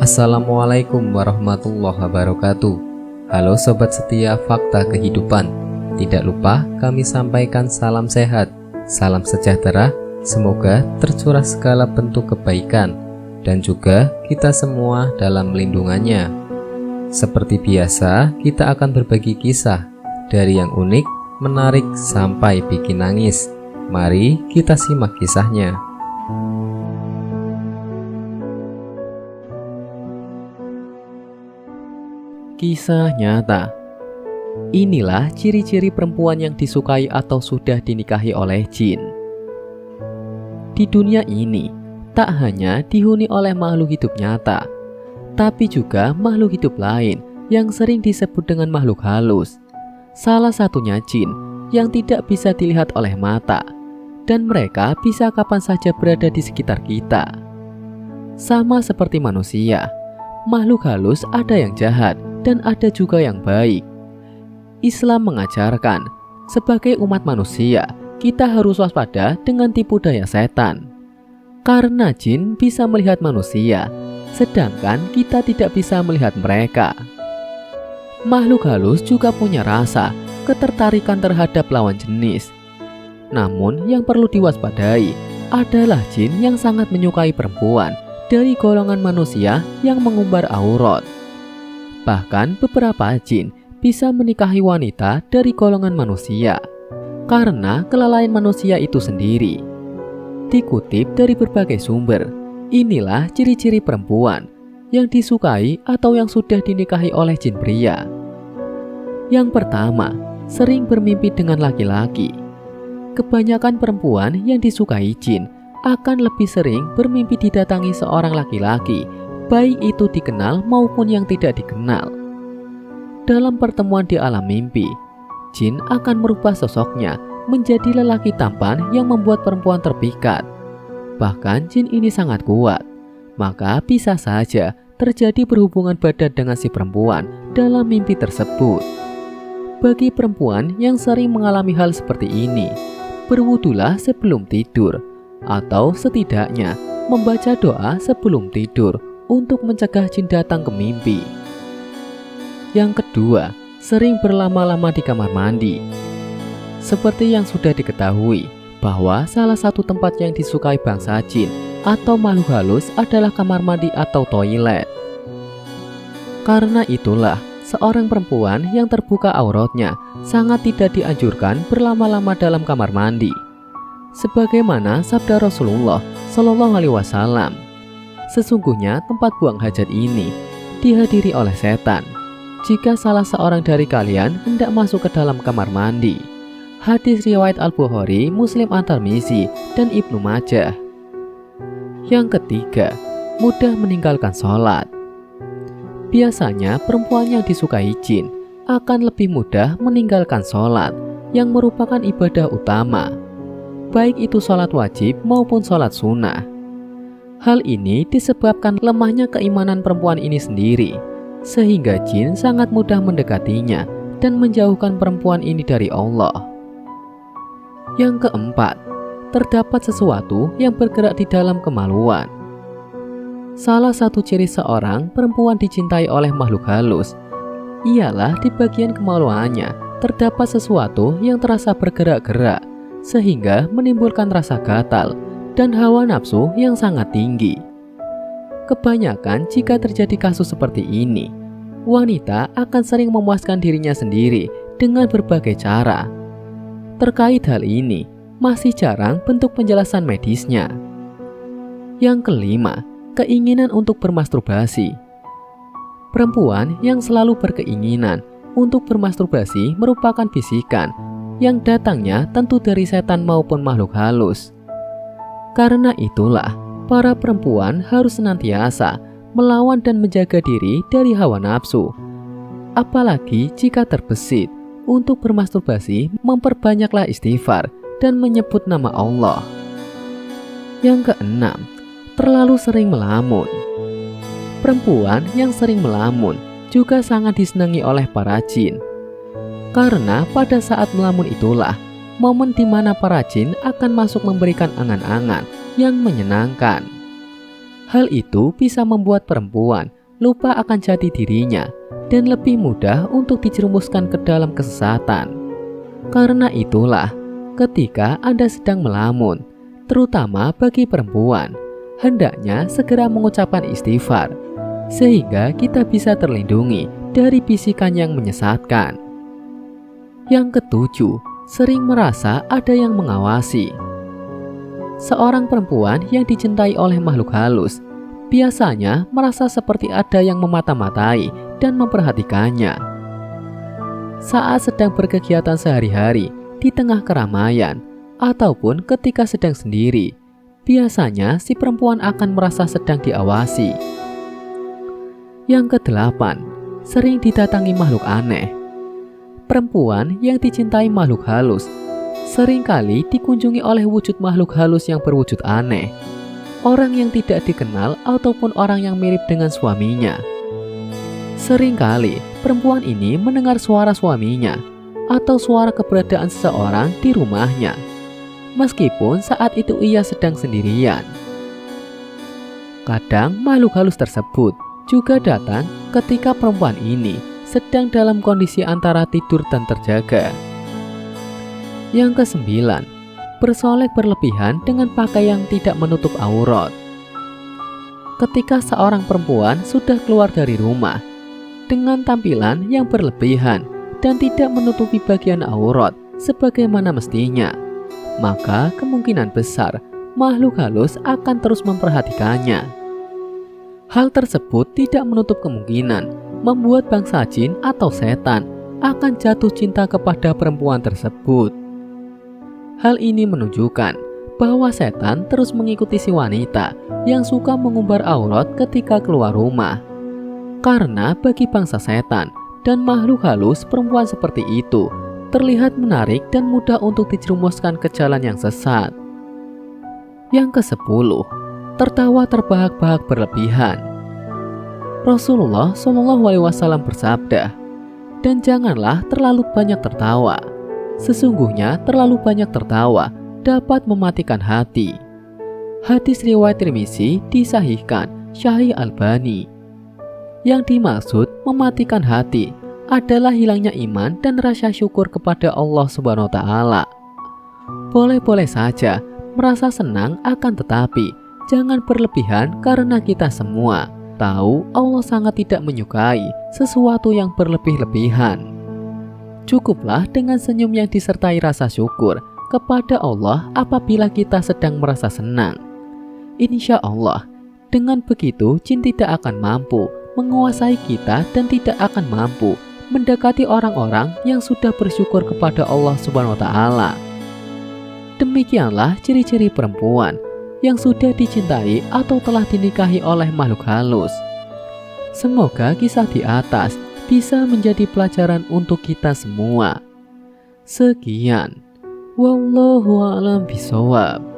Assalamualaikum warahmatullahi wabarakatuh. Halo sobat setia Fakta Kehidupan. Tidak lupa kami sampaikan salam sehat, salam sejahtera. Semoga tercurah segala bentuk kebaikan dan juga kita semua dalam lindungannya. Seperti biasa, kita akan berbagi kisah dari yang unik, menarik sampai bikin nangis. Mari kita simak kisahnya. Kisah nyata. Inilah ciri-ciri perempuan yang disukai atau sudah dinikahi oleh jin. Di dunia ini, tak hanya dihuni oleh makhluk hidup nyata, tapi juga makhluk hidup lain yang sering disebut dengan makhluk halus. Salah satunya jin yang tidak bisa dilihat oleh mata, dan mereka bisa kapan saja berada di sekitar kita. Sama seperti manusia, makhluk halus ada yang jahat dan ada juga yang baik. Islam mengajarkan, sebagai umat manusia, kita harus waspada dengan tipu daya setan. Karena jin bisa melihat manusia, sedangkan kita tidak bisa melihat mereka. Makhluk halus juga punya rasa, ketertarikan terhadap lawan jenis. Namun yang perlu diwaspadai adalah jin yang sangat menyukai perempuan dari golongan manusia yang mengumbar aurat. Bahkan beberapa jin bisa menikahi wanita dari golongan manusia karena kelalaian manusia itu sendiri. Dikutip dari berbagai sumber, inilah ciri-ciri perempuan yang disukai atau yang sudah dinikahi oleh jin pria. Yang pertama, sering bermimpi dengan laki-laki. Kebanyakan perempuan yang disukai jin akan lebih sering bermimpi didatangi seorang laki-laki, baik itu dikenal maupun yang tidak dikenal. Dalam pertemuan di alam mimpi, jin akan merubah sosoknya menjadi lelaki tampan yang membuat perempuan terpikat. Bahkan jin ini sangat kuat, maka bisa saja terjadi berhubungan badan dengan si perempuan dalam mimpi tersebut. Bagi perempuan yang sering mengalami hal seperti ini, berwudulah sebelum tidur, atau setidaknya membaca doa sebelum tidur untuk mencegah jin datang ke mimpi. Yang kedua, sering berlama-lama di kamar mandi. Seperti yang sudah diketahui, bahwa salah satu tempat yang disukai bangsa jin atau makhluk halus adalah kamar mandi atau toilet. Karena itulah, seorang perempuan yang terbuka auratnya sangat tidak dianjurkan berlama-lama dalam kamar mandi. Sebagaimana sabda Rasulullah Shallallahu Alaihi Wasallam, sesungguhnya tempat buang hajat ini dihadiri oleh setan jika salah seorang dari kalian hendak masuk ke dalam kamar mandi. Hadis riwayat Al-Bukhari, Muslim At-Tirmizi, dan Ibnu Majah. Yang ketiga, mudah meninggalkan sholat. Biasanya perempuan yang disukai jin akan lebih mudah meninggalkan sholat yang merupakan ibadah utama, baik itu sholat wajib maupun sholat sunnah. Hal ini disebabkan lemahnya keimanan perempuan ini sendiri, sehingga jin sangat mudah mendekatinya dan menjauhkan perempuan ini dari Allah. Yang keempat, terdapat sesuatu yang bergerak di dalam kemaluan. Salah satu ciri seorang perempuan dicintai oleh makhluk halus ialah di bagian kemaluannya terdapat sesuatu yang terasa bergerak-gerak, sehingga menimbulkan rasa gatal dan hawa nafsu yang sangat tinggi. Kebanyakan jika terjadi kasus seperti ini, wanita akan sering memuaskan dirinya sendiri dengan berbagai cara. Terkait hal ini, masih jarang bentuk penjelasan medisnya. Yang kelima, keinginan untuk bermasturbasi. Perempuan yang selalu berkeinginan untuk bermasturbasi merupakan bisikan yang datangnya tentu dari setan maupun makhluk halus. Karena itulah, para perempuan harus senantiasa melawan dan menjaga diri dari hawa nafsu. Apalagi jika terbesit untuk bermasturbasi, memperbanyaklah istighfar dan menyebut nama Allah. Yang keenam, terlalu sering melamun. Perempuan yang sering melamun juga sangat disenangi oleh para jin. Karena pada saat melamun itulah momen di mana para jin akan masuk memberikan angan-angan yang menyenangkan. Hal itu bisa membuat perempuan lupa akan jati dirinya dan lebih mudah untuk dijerumuskan ke dalam kesesatan. Karena itulah, ketika Anda sedang melamun, terutama bagi perempuan, hendaknya segera mengucapkan istighfar, sehingga kita bisa terlindungi dari bisikan yang menyesatkan. Yang ketujuh, sering merasa ada yang mengawasi. Seorang perempuan yang dicintai oleh makhluk halus biasanya merasa seperti ada yang memata-matai dan memperhatikannya. Saat sedang berkegiatan sehari-hari di tengah keramaian ataupun ketika sedang sendiri, biasanya si perempuan akan merasa sedang diawasi. Yang kedelapan, sering didatangi makhluk aneh. Perempuan yang dicintai makhluk halus seringkali dikunjungi oleh wujud makhluk halus yang berwujud aneh, orang yang tidak dikenal ataupun orang yang mirip dengan suaminya. Seringkali perempuan ini mendengar suara suaminya atau suara keberadaan seseorang di rumahnya, meskipun saat itu ia sedang sendirian. Kadang makhluk halus tersebut juga datang ketika perempuan ini sedang dalam kondisi antara tidur dan terjaga. Yang kesembilan, bersolek berlebihan dengan pakaian tidak menutup aurat. Ketika seorang perempuan sudah keluar dari rumah dengan tampilan yang berlebihan dan tidak menutupi bagian aurat sebagaimana mestinya, maka kemungkinan besar makhluk halus akan terus memperhatikannya. Hal tersebut tidak menutup kemungkinan membuat bangsa jin atau setan akan jatuh cinta kepada perempuan tersebut. Hal ini menunjukkan bahwa setan terus mengikuti si wanita yang suka mengumbar aurat ketika keluar rumah. Karena bagi bangsa setan dan makhluk halus, perempuan seperti itu terlihat menarik dan mudah untuk dijerumuskan ke jalan yang sesat. Yang ke-10, tertawa terbahak-bahak berlebihan. Rasulullah SAW bersabda, "Dan janganlah terlalu banyak tertawa. Sesungguhnya terlalu banyak tertawa dapat mematikan hati." Hadis riwayat Tirmizi disahihkan Syekh Albani. Yang dimaksud mematikan hati adalah hilangnya iman dan rasa syukur kepada Allah Subhanahu wa taala. Boleh-boleh saja merasa senang, akan tetapi jangan berlebihan karena kita semua tahu Allah sangat tidak menyukai sesuatu yang berlebih-lebihan. Cukuplah dengan senyum yang disertai rasa syukur kepada Allah apabila kita sedang merasa senang. Insya Allah, dengan begitu jin tidak akan mampu menguasai kita dan tidak akan mampu mendekati orang-orang yang sudah bersyukur kepada Allah Subhanahu wa taala. Demikianlah ciri-ciri perempuan yang sudah dicintai atau telah dinikahi oleh makhluk halus. Semoga kisah di atas bisa menjadi pelajaran untuk kita semua. Sekian. Wallahu a'lam bishawab.